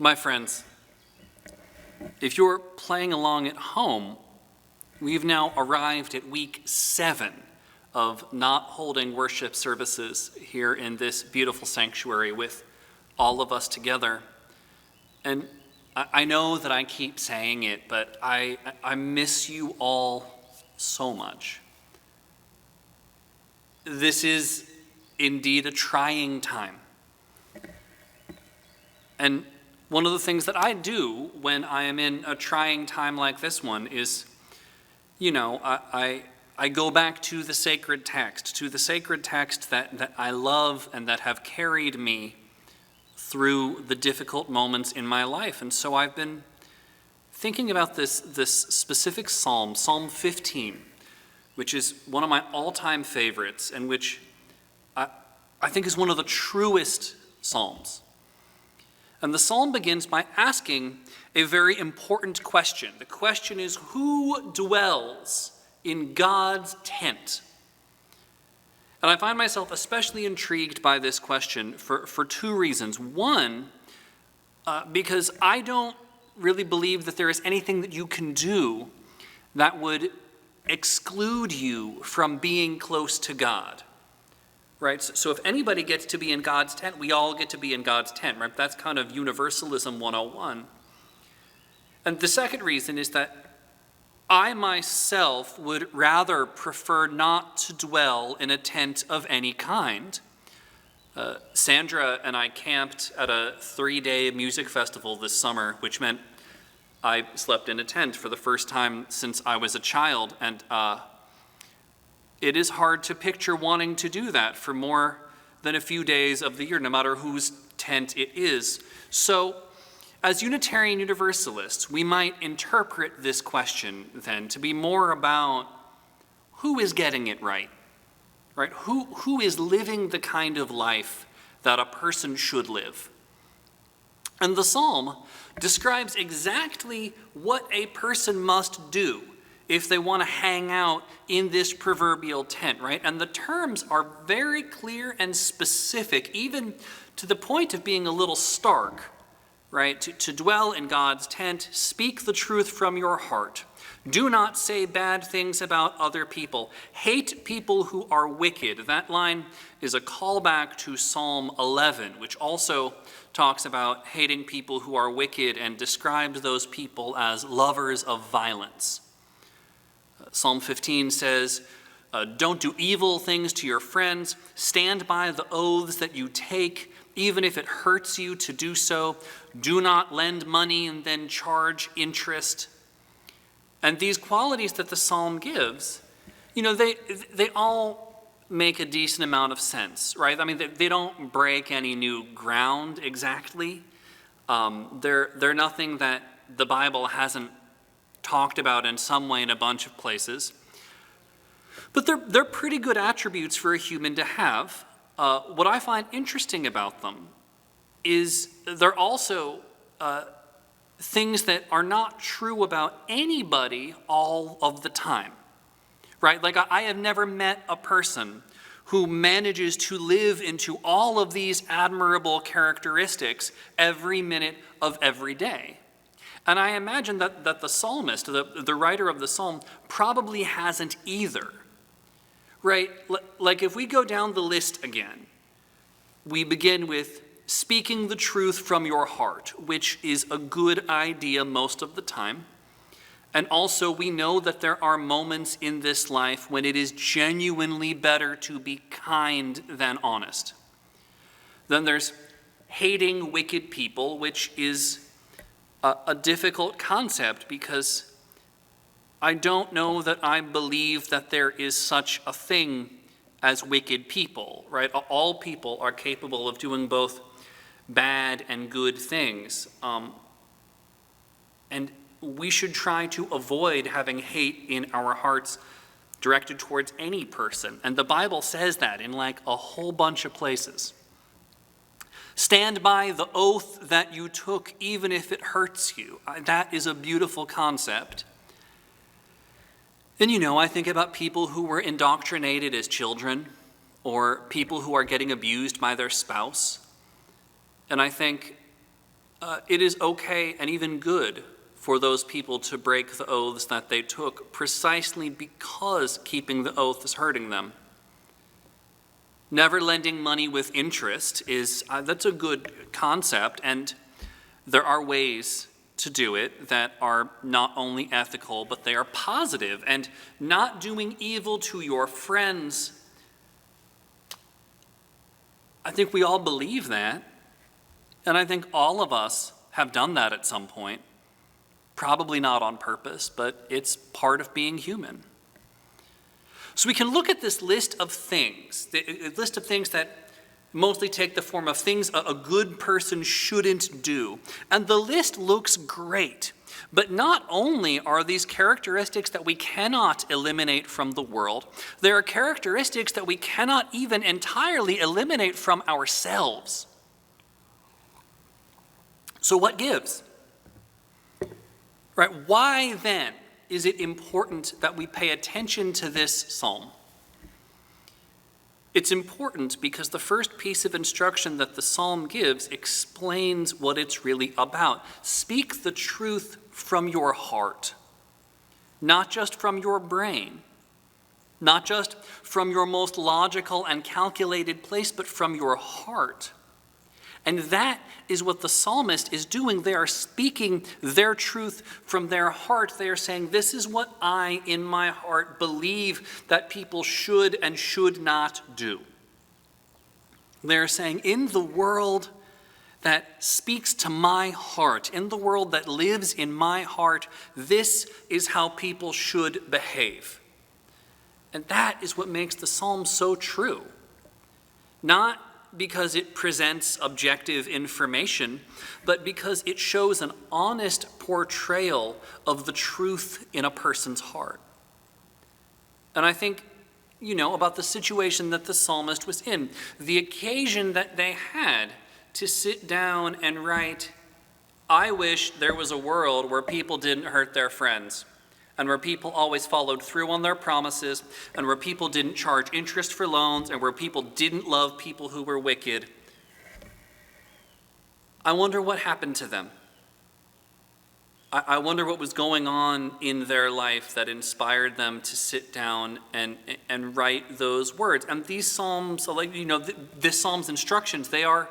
My friends, if you're playing along at home, we've now arrived at week 7 of not holding worship services here in this beautiful sanctuary with all of us together. And I know that I keep saying it, but I miss you all so much. This is indeed a trying time. And one of the things that I do when I am in a trying time like this one is, I go back to the sacred text, that I love and that have carried me through the difficult moments in my life. And so I've been thinking about this specific psalm, Psalm 15, which is one of my all-time favorites and which I think is one of the truest psalms. And the psalm begins by asking a very important question. The question is, who dwells in God's tent? And I find myself especially intrigued by this question for two reasons. One, because I don't really believe that there is anything that you can do that would exclude you from being close to God. Right? So if anybody gets to be in God's tent, we all get to be in God's tent, right? That's kind of Universalism 101. And the second reason is that I myself would rather prefer not to dwell in a tent of any kind. Sandra and I camped at a 3-day music festival this summer, which meant I slept in a tent for the first time since I was a child, and it is hard to picture wanting to do that for more than a few days of the year, no matter whose tent it is. So, as Unitarian Universalists, we might interpret this question then to be more about who is getting it right? Who is living the kind of life that a person should live? And the psalm describes exactly what a person must do if they want to hang out in this proverbial tent, right? And the terms are very clear and specific, even to the point of being a little stark, right? To dwell in God's tent, speak the truth from your heart. Do not say bad things about other people. Hate people who are wicked. That line is a callback to Psalm 11, which also talks about hating people who are wicked and describes those people as lovers of violence. Psalm 15 says, don't do evil things to your friends. Stand by the oaths that you take, even if it hurts you to do so. Do not lend money and then charge interest. And these qualities that the psalm gives, they all make a decent amount of sense, right? I mean, they don't break any new ground exactly. They're nothing that the Bible hasn't talked about in some way in a bunch of places. But they're pretty good attributes for a human to have. What I find interesting about them is they're also things that are not true about anybody all of the time, right? Like I have never met a person who manages to live into all of these admirable characteristics every minute of every day. And I imagine that the psalmist, the writer of the psalm, probably hasn't either, right? Like if we go down the list again, we begin with speaking the truth from your heart, which is a good idea most of the time. And also we know that there are moments in this life when it is genuinely better to be kind than honest. Then there's hating wicked people, which is a difficult concept because I don't know that I believe that there is such a thing as wicked people, right? All people are capable of doing both bad and good things. And we should try to avoid having hate in our hearts directed towards any person. And the Bible says that in like a whole bunch of places. Stand by the oath that you took, even if it hurts you. That is a beautiful concept. And I think about people who were indoctrinated as children, or people who are getting abused by their spouse. And I think it is okay and even good for those people to break the oaths that they took precisely because keeping the oath is hurting them. Never lending money with interest that's a good concept, and there are ways to do it that are not only ethical, but they are positive. And not doing evil to your friends, I think we all believe that. And I think all of us have done that at some point. Probably not on purpose, but it's part of being human. So we can look at this list of things, a list of things that mostly take the form of things a good person shouldn't do. And the list looks great. But not only are these characteristics that we cannot eliminate from the world, there are characteristics that we cannot even entirely eliminate from ourselves. So what gives? Right? Why then is it important that we pay attention to this psalm? It's important because the first piece of instruction that the psalm gives explains what it's really about. Speak the truth from your heart, not just from your brain, not just from your most logical and calculated place, but from your heart. And that is what the psalmist is doing. They are speaking their truth from their heart. They are saying, this is what I, in my heart, believe that people should and should not do. They are saying, in the world that speaks to my heart, in the world that lives in my heart, this is how people should behave. And that is what makes the psalm so true. Not because it presents objective information, but because it shows an honest portrayal of the truth in a person's heart. And I think, about the situation that the psalmist was in, the occasion that they had to sit down and write, I wish there was a world where people didn't hurt their friends, and where people always followed through on their promises, and where people didn't charge interest for loans, and where people didn't love people who were wicked. I wonder what happened to them. I wonder what was going on in their life that inspired them to sit down and write those words. And these psalms, this psalm's instructions, they are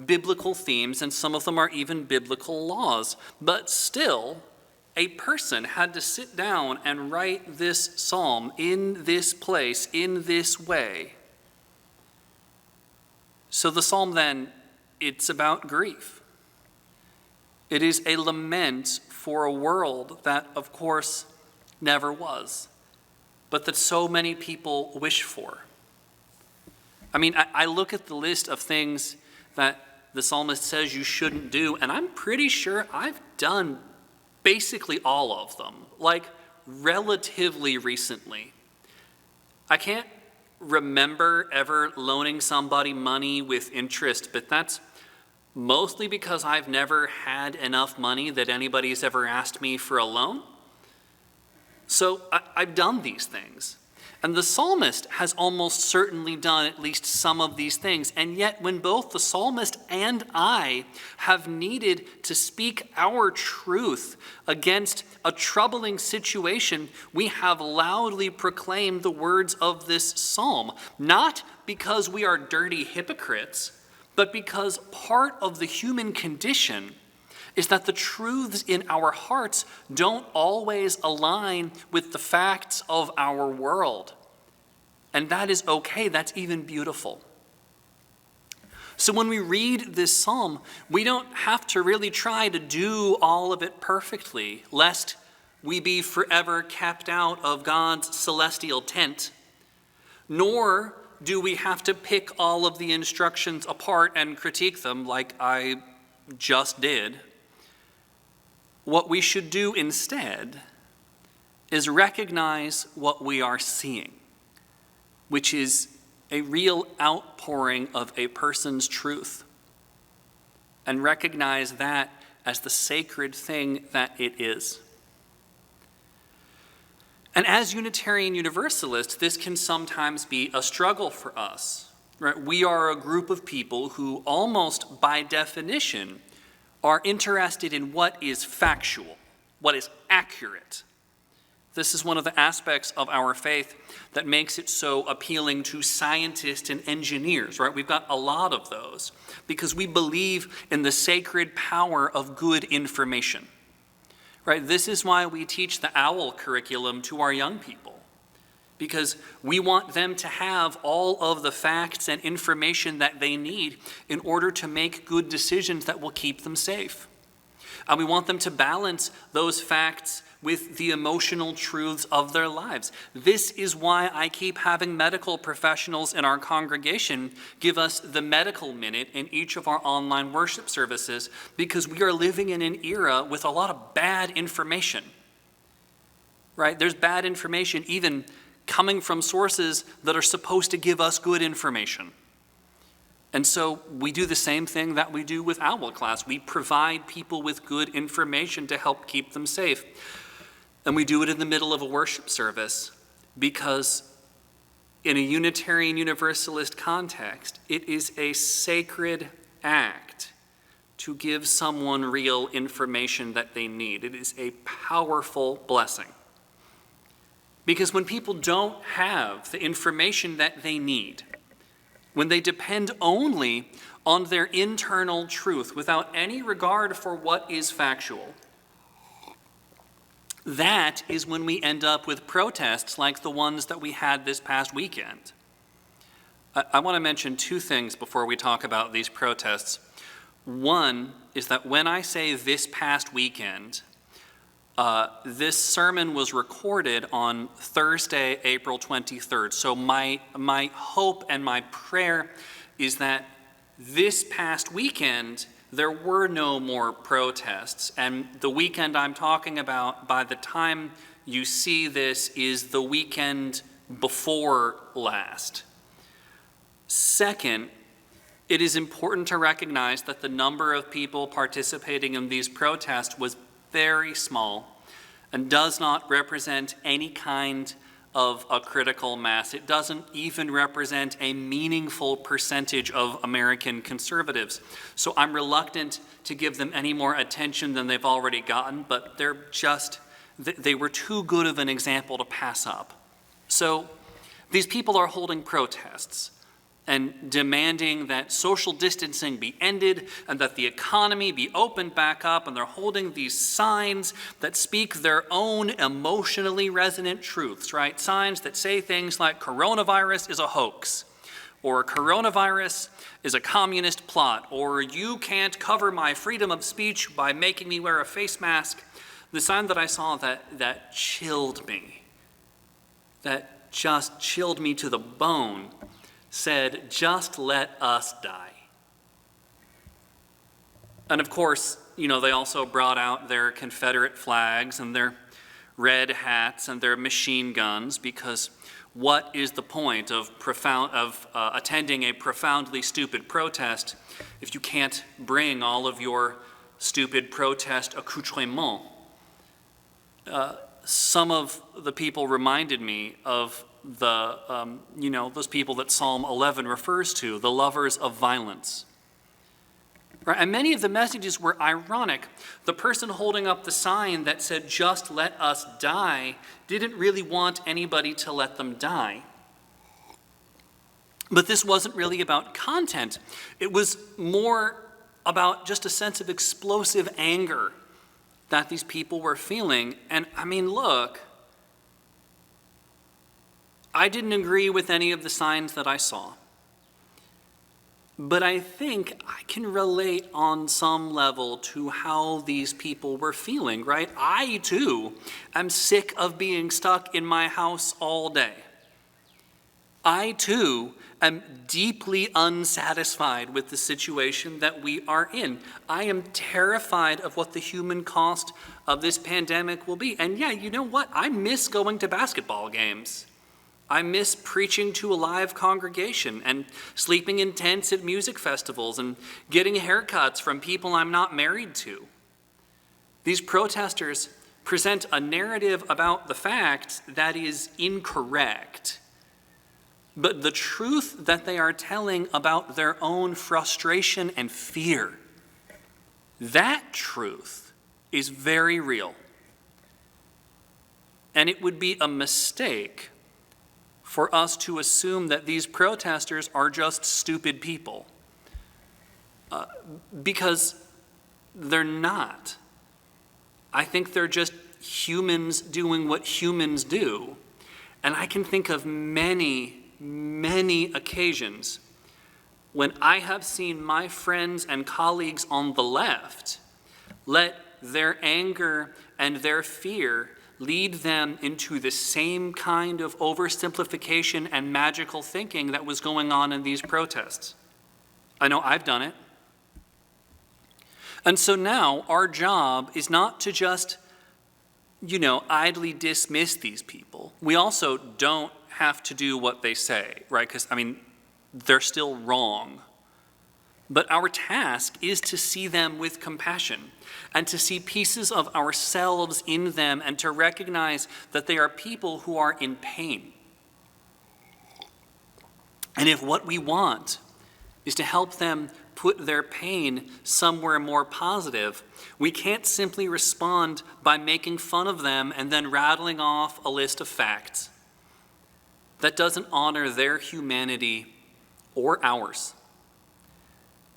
biblical themes, and some of them are even biblical laws. But still, a person had to sit down and write this psalm in this place, in this way. So the psalm then, it's about grief. It is a lament for a world that, of course, never was, but that so many people wish for. I look at the list of things that the psalmist says you shouldn't do, and I'm pretty sure I've done basically all of them, relatively recently. I can't remember ever loaning somebody money with interest, but that's mostly because I've never had enough money that anybody's ever asked me for a loan. So I've done these things. And the psalmist has almost certainly done at least some of these things. And yet when both the psalmist and I have needed to speak our truth against a troubling situation, we have loudly proclaimed the words of this psalm. Not because we are dirty hypocrites, but because part of the human condition is that the truths in our hearts don't always align with the facts of our world. And that is okay, that's even beautiful. So when we read this psalm, we don't have to really try to do all of it perfectly, lest we be forever kept out of God's celestial tent, nor do we have to pick all of the instructions apart and critique them like I just did. What we should do instead is recognize what we are seeing, which is a real outpouring of a person's truth, and recognize that as the sacred thing that it is. And as Unitarian Universalists, this can sometimes be a struggle for us. Right? We are a group of people who almost by definition are interested in what is factual, what is accurate. This is one of the aspects of our faith that makes it so appealing to scientists and engineers, right? We've got a lot of those because we believe in the sacred power of good information, right? This is why we teach the OWL curriculum to our young people, because we want them to have all of the facts and information that they need in order to make good decisions that will keep them safe. And we want them to balance those facts with the emotional truths of their lives. This is why I keep having medical professionals in our congregation give us the medical minute in each of our online worship services, because we are living in an era with a lot of bad information, right? There's bad information even coming from sources that are supposed to give us good information. And so we do the same thing that we do with OWL class. We provide people with good information to help keep them safe. And we do it in the middle of a worship service because in a Unitarian Universalist context, it is a sacred act to give someone real information that they need. It is a powerful blessing. Because when people don't have the information that they need, when they depend only on their internal truth without any regard for what is factual, that is when we end up with protests like the ones that we had this past weekend. I want to mention two things before we talk about these protests. One is that when I say this past weekend, this sermon was recorded on Thursday, April 23rd. So my hope and my prayer is that this past weekend, there were no more protests. And the weekend I'm talking about, by the time you see this, is the weekend before last. Second, it is important to recognize that the number of people participating in these protests was very small and does not represent any kind of a critical mass. It doesn't even represent a meaningful percentage of American conservatives. So I'm reluctant to give them any more attention than they've already gotten, but they were too good of an example to pass up. So these people are holding protests and demanding that social distancing be ended and that the economy be opened back up, and they're holding these signs that speak their own emotionally resonant truths, right? Signs that say things like coronavirus is a hoax, or coronavirus is a communist plot, or you can't cover my freedom of speech by making me wear a face mask. The sign that I saw that chilled me, that just chilled me to the bone, said, "Just let us die." And of course, they also brought out their Confederate flags and their red hats and their machine guns, because what is the point of attending a profoundly stupid protest if you can't bring all of your stupid protest accoutrements? Some of the people reminded me of those people that Psalm 11 refers to, the lovers of violence. Right? And many of the messages were ironic. The person holding up the sign that said, "Just let us die," didn't really want anybody to let them die. But this wasn't really about content. It was more about just a sense of explosive anger that these people were feeling. And I mean, look, I didn't agree with any of the signs that I saw, but I think I can relate on some level to how these people were feeling, right? I, too, am sick of being stuck in my house all day. I, too, am deeply unsatisfied with the situation that we are in. I am terrified of what the human cost of this pandemic will be. And yeah, you know what? I miss going to basketball games. I miss preaching to a live congregation and sleeping in tents at music festivals and getting haircuts from people I'm not married to. These protesters present a narrative about the facts that is incorrect. But the truth that they are telling about their own frustration and fear, That truth is very real. And it would be a mistake for us to assume that these protesters are just stupid people, because they're not. I think they're just humans doing what humans do. And I can think of many, many occasions when I have seen my friends and colleagues on the left let their anger and their fear lead them into the same kind of oversimplification and magical thinking that was going on in these protests. I know I've done it. And so now our job is not to just, idly dismiss these people. We also don't have to do what they say, right? Because, they're still wrong. But our task is to see them with compassion and to see pieces of ourselves in them and to recognize that they are people who are in pain. And if what we want is to help them put their pain somewhere more positive, we can't simply respond by making fun of them and then rattling off a list of facts. That doesn't honor their humanity or ours.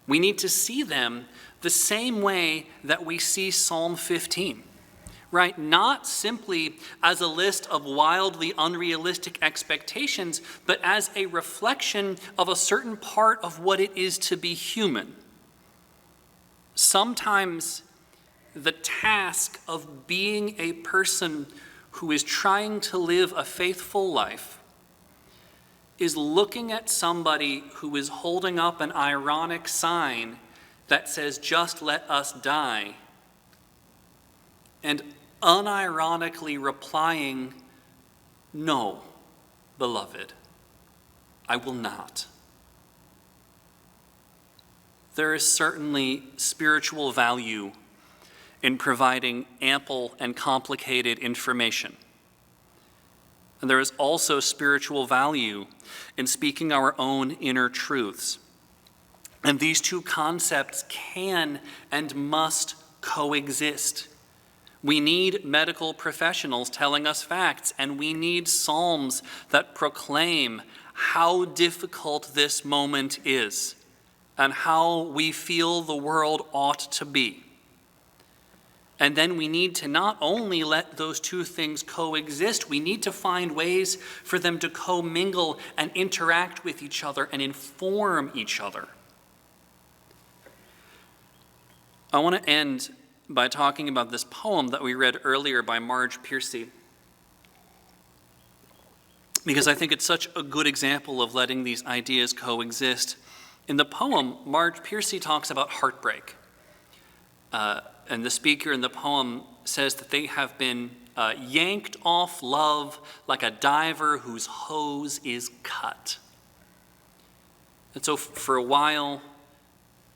We need to see them the same way that we see Psalm 15, right? Not simply as a list of wildly unrealistic expectations, but as a reflection of a certain part of what it is to be human. Sometimes the task of being a person who is trying to live a faithful life is looking at somebody who is holding up an ironic sign that says, "Just let us die," and unironically replying, "No, beloved, I will not." There is certainly spiritual value in providing ample and complicated information. And there is also spiritual value in speaking our own inner truths. And these two concepts can and must coexist. We need medical professionals telling us facts, and we need psalms that proclaim how difficult this moment is and how we feel the world ought to be. And then we need to not only let those two things coexist, we need to find ways for them to commingle and interact with each other and inform each other. I want to end by talking about this poem that we read earlier by Marge Piercy, because I think it's such a good example of letting these ideas coexist. In the poem, Marge Piercy talks about heartbreak. And the speaker in the poem says that they have been yanked off love like a diver whose hose is cut. And so for a while,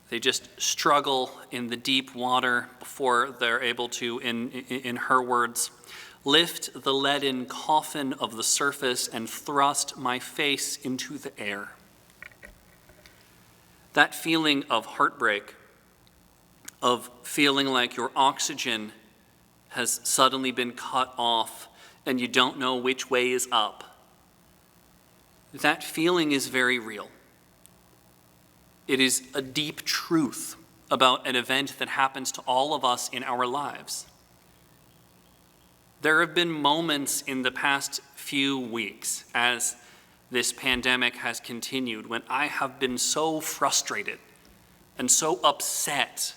they just struggle in the deep water before they're able to, in her words, lift the leaden coffin of the surface and thrust my face into the air. That feeling of heartbreak, of feeling like your oxygen has suddenly been cut off and you don't know which way is up, that feeling is very real. It is a deep truth about an event that happens to all of us in our lives. There have been moments in the past few weeks as this pandemic has continued when I have been so frustrated and so upset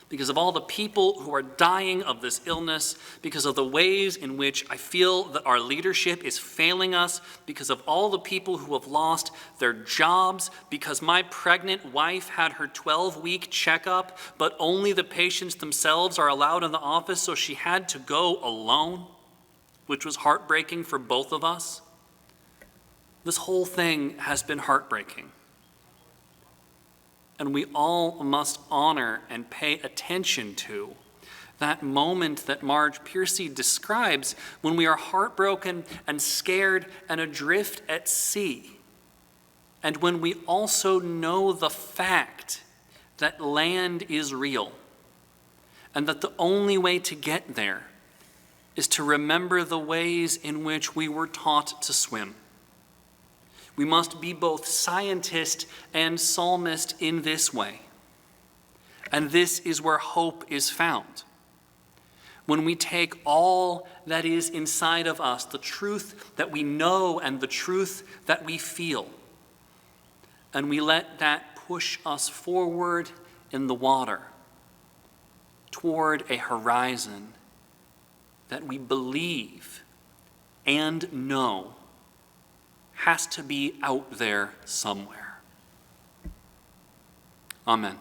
because of all the people who are dying of this illness, because of the ways in which I feel that our leadership is failing us, because of all the people who have lost their jobs, because my pregnant wife had her 12-week checkup, but only the patients themselves are allowed in the office, so she had to go alone, which was heartbreaking for both of us. This whole thing has been heartbreaking. And we all must honor and pay attention to that moment that Marge Piercy describes when we are heartbroken and scared and adrift at sea. And when we also know the fact that land is real and that the only way to get there is to remember the ways in which we were taught to swim. We must be both scientist and psalmist in this way. And this is where hope is found. When we take all that is inside of us, the truth that we know and the truth that we feel, and we let that push us forward in the water toward a horizon that we believe and know has to be out there somewhere. Amen.